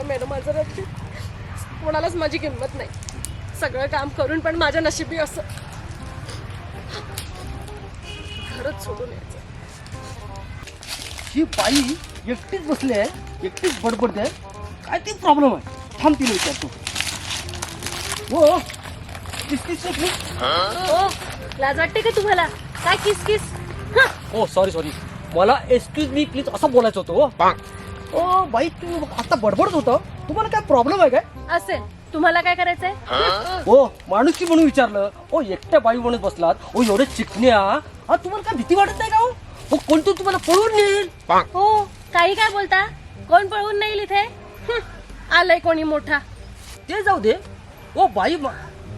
Madam आजारात कोणालाच माझी किंमत नाही. सगळं काम करून पण माझ्या नशिबी असं घरच सोडून यायचं. ही बाई एकटीच बसली आहे, एकटीच बडबडते. काय ते प्रॉब्लेम आहे? थांब तिला विचारतो. हो ओ लाज वाटते का तुम्हाला? काय किस किस? हो सॉरी मला एक्सक्यूज मी प्लीज असं बोलायचं होतं. ओ बाई तू आता बडबडत होतं, तुम्हाला काय प्रॉब्लेम आहे काय? असेल. तुम्हाला काय करायचंय? हो माणूस की म्हणून विचारलं. ओ एकट्या बाई म्हणत बसलात. ओ एवढे चिकन्या. हा तुम्हाला काय भीती वाटत नाही का? हो कोणतं तुम्हाला पळवून नेईल? हो काही काय बोलता? कोण पळवून नेईल इथे? आलंय कोणी मोठा. ते जाऊ दे. ओ बाई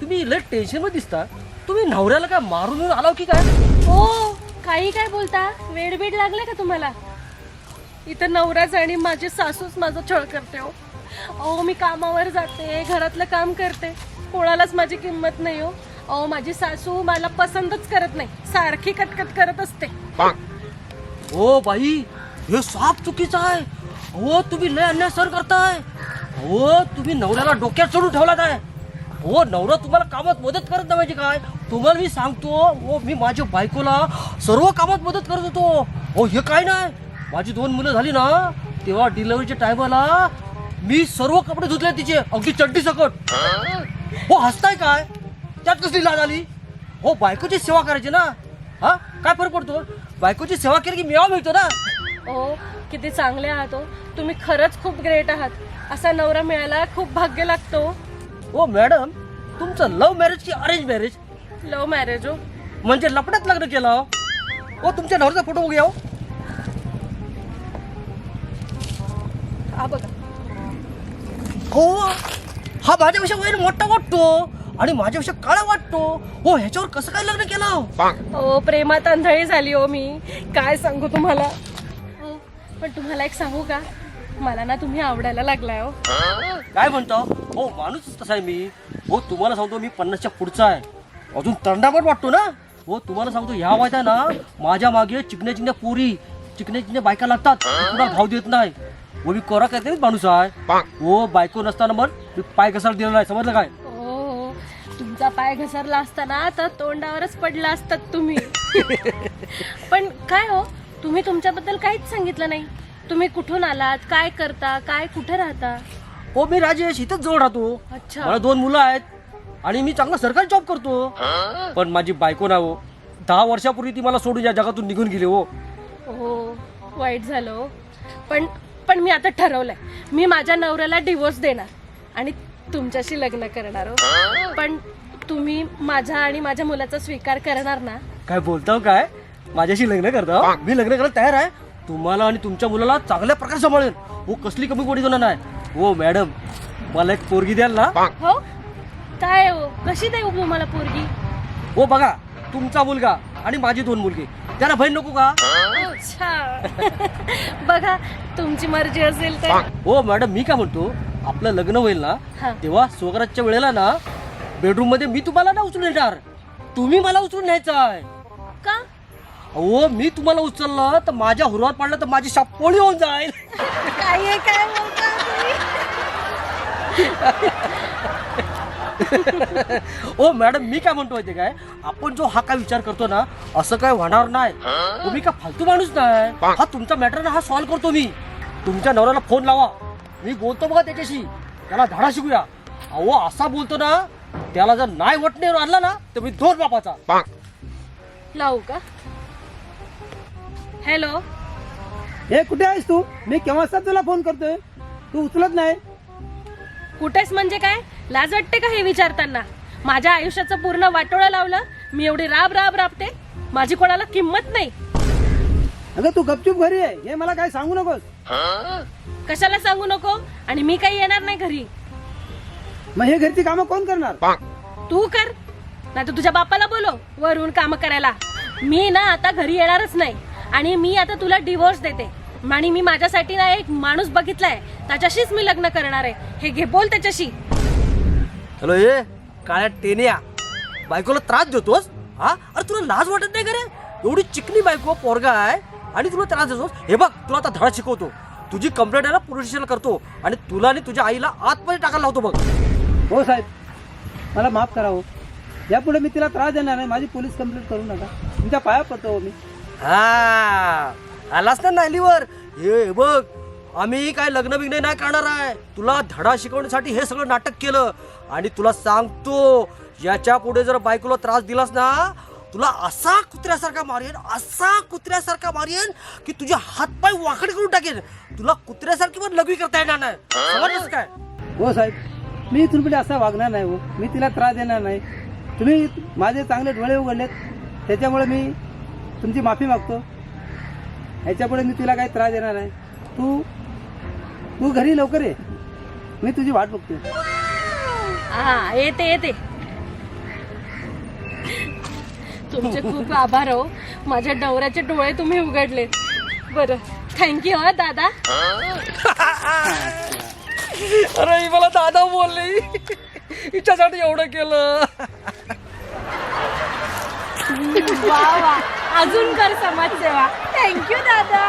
तुम्ही लय टेन्शन मध्ये दिसता. तुम्ही नवऱ्याला काय मारून आलाव की काय? हो काही काय बोलता? वेडबीड लागले का तुम्हाला? इथं नवराच आणि माझी सासूच माझा छळ करते. हो अहो मी कामावर जाते, घरातलं काम करते, कोणालाच माझी किंमत नाही. हो अहो माझी सासू मला पसंतच करत नाही, सारखी कटकट करत असते. ओ बाई हे साप चुकीचं आहे. हो तुम्ही लय अन्याय सर करताय. हो तुम्ही नवऱ्याला डोक्यात चढून ठेवलात आहे. हो नवरा तुम्हाला कामात मदत करत नाही म्हणजे काय? तुम्हाला मी सांगतो. हो मी माझ्या बायकोला सर्व कामात मदत करत होतो. हो हे काय नाही. माझी 2 मुलं झाली ना, तेव्हा डिलिव्हरीच्या टायमाला मी सर्व कपडे धुतले तिचे, अगदी चड्डी सकट. हो हसताय काय? त्यात कसली लाज आली? हो बायकोची सेवा करायची ना. हा काय फरक पडतो? बायकोची सेवा केली की मेवा मिळतो ना. हो किती चांगले आहात. हो तुम्ही खरंच खूप ग्रेट आहात. असा नवरा मिळायला खूप भाग्य लागतो. हो मॅडम तुमचं लव्ह मॅरेज की अरेंज मॅरेज? Love marriage. हो म्हणजे लपड्यात लग्न केलं? हो तुमच्या नवऱ्याचा फोटो बघूया. हा बघा. हो हा माझ्यापेक्षा वय मोठा वाटतो आणि माझ्यापेक्षा काळा वाटतो. हो ह्याच्यावर कसं काय लग्न केलं? हो प्रेमात आंधळी झाली. हो मी काय सांगू तुम्हाला. हो पण तुम्हाला एक सांगू का? मला ना तुम्ही आवडायला लागलाय. हो काय म्हणतो? हो माणूस तसा आहे मी. हो तुम्हाला सांगतो मी 50च्या पुढचा आहे, अजून तंडा पण वाटतो ना. हो तुम्हाला सांगतो ह्या वयात आहे ना, माझ्या मागे चिकन्या पोरी, चिकन्या बायका लागतात. कुणाला भाव देत नाही. हो मी कोरा करते माणूस आहे. हो बायको नसताना मग मी पाय घसर दिला नाही, समजलं काय? हो तुमचा पाय घसरला असताना तर तोंडावरच पडला असतात तुम्ही. पण काय हो तुम्ही तुमच्याबद्दल काहीच सांगितलं नाही. तुम्ही कुठून आलात, काय करता, काय कुठे राहता? हो मी राजेश इथंच जवळ राहतो. अच्छा. मला 2 मुलं आहेत आणि मी चांगला सरकारी जॉब करतो. पण माझी बायको ना हो 10 वर्षापूर्वी ती मला सोडून या जगातून निघून गेली. हो हो वाईट झालं. हो पण मी आता ठरवलंय, मी माझ्या नवऱ्याला डिवोर्स देणार आणि तुमच्याशी लग्न करणार. हो पण तुम्ही माझ्या आणि माझ्या मुलाचा स्वीकार करणार ना? काय बोलताव काय? माझ्याशी लग्न करता? मी लग्न करायला तयार आहे. तुम्हाला आणि तुमच्या मुलाला चांगल्या प्रकारे सांभाळेल. हो कसली कमी गोडी देणार नाही. हो मॅडम मला एक पोरगी द्याल ना? हो काय हो कशी देऊ तुम्हाला पोरगी? हो बघा तुमचा मुलगा आणि माझी 2 मुलगी, त्याला बहीण नको का? अच्छा. बघा तुमची मर्जी असेल तर. हो मॅडम मी काय म्हणतो, आपलं लग्न होईल ना हा. तेव्हा स्वराजच्या वेळेला ना बेडरूम मध्ये मी तुम्हाला ना उचलून येणार, तुम्ही मला उचलून न्यायचं आहे. का? हो मी तुम्हाला उचललं तर माझ्या हुरवात पडलं तर माझी शापोळी होऊन जाईल. काय काय बोलता ओ मॅडम मी काय म्हणतो माहिती काय, आपण जो हा काय विचार करतो ना असं काय होणार नाही. तुम्ही का फालतू माणूस नाही. हा तुमचा मॅटर ना हा सॉल्व्ह करतो मी. तुमच्या नवऱ्याला फोन लावा, मी बोलतो बघा त्याच्याशी, त्याला धडा शिकूया. अहो असा बोलतो ना, त्याला जर नाही वटणेवर आणला ना तर मी 2 बापाचा. लावू का? हॅलो. हे कुठे आहेस तू? मी केव्हा तुला फोन करतोय, तू उचलत नाही. कुठेच म्हणजे काय? लाज वाटते का हे विचारताना? माझ्या आयुष्याचं पूर्ण वाटोळं लावलं. मी एवढी राबते, माझी कोणाला किंमत नाही. अगं तू गपचूप घरी आहे हे मला काय सांगू नकोस. कशाला सांगू नको? आणि मी काही येणार नाही घरी. मग हे घरची कामं कोण करणार? तू कर, नाही तर तुझ्या बापाला बोलव वरून काम करायला. मी ना आता घरी येणारच नाही आणि मी आता तुला डिवोर्स देते. आणि मी माझ्यासाठी ना एक माणूस बघितलाय, त्याच्याशीच मी लग्न करणार आहे. हे घे बोल त्याच्याशी. हॅलो ये काळ्या टेन्या, बायकोला त्रास देतोस? हा अरे तुला लाज वाटत नाही का रे? एवढी चिकनी बायको पोरगा आहे, आणि तुला त्रास देतोस. हे बघ तुला आता धडा शिकवतो. तुझी कंप्लेंट आहे ना पोलीस स्टेशनला करतो आणि तुला आणि तुझ्या आईला आतमध्ये टाकायला लावतो बघ. हो साहेब, मला माफ करा हो. यापुढे मी तिला त्रास देणार नाही. माझी पोलीस कंप्लेंट करू नका. तुमच्या पाया पडतो हो मी. हा आलास ना नालीवर. हे बघ आम्ही काय लग्न बिग्न नाही करणार आहे. तुला धडा शिकवण्यासाठी हे सगळं नाटक केलं. आणि तुला सांगतो याच्या पुढे जर बायकोला त्रास दिलास ना तुला असा कुत्र्यासारखा मारेन की तुझे हातपाय वाकडे करून टाकेन. तुला कुत्र्यासारखी पण लघवी करता येणार नाही. समजलंस काय? हो साहेब, मी इथून पुढे असा वागणार नाही हो. मी तिला त्रास देणार नाही. तुम्ही माझे चांगले डोळे उघडलेत त्याच्यामुळे मी तुमची माफी मागतो. ह्याच्यापुढे मी तिला काही त्रास देणार नाही. तू घरी लवकर ये. मी तुझी वाट बघतो. हा येते. तुमचे खूप आभार हो. माझ्या नवऱ्याचे डोळे तुम्ही उघडले. बरं थँक्यू हा दादा. अरे ही मला दादा बोलली. हिच्यासाठी एवढं केलं. वा वा, अजून कर समाजसेवा. थँक्यू दादा.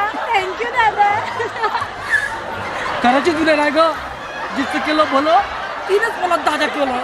करायची तुला नाही ग. जिचं केलं भलं तिनंच मला दादा केलं.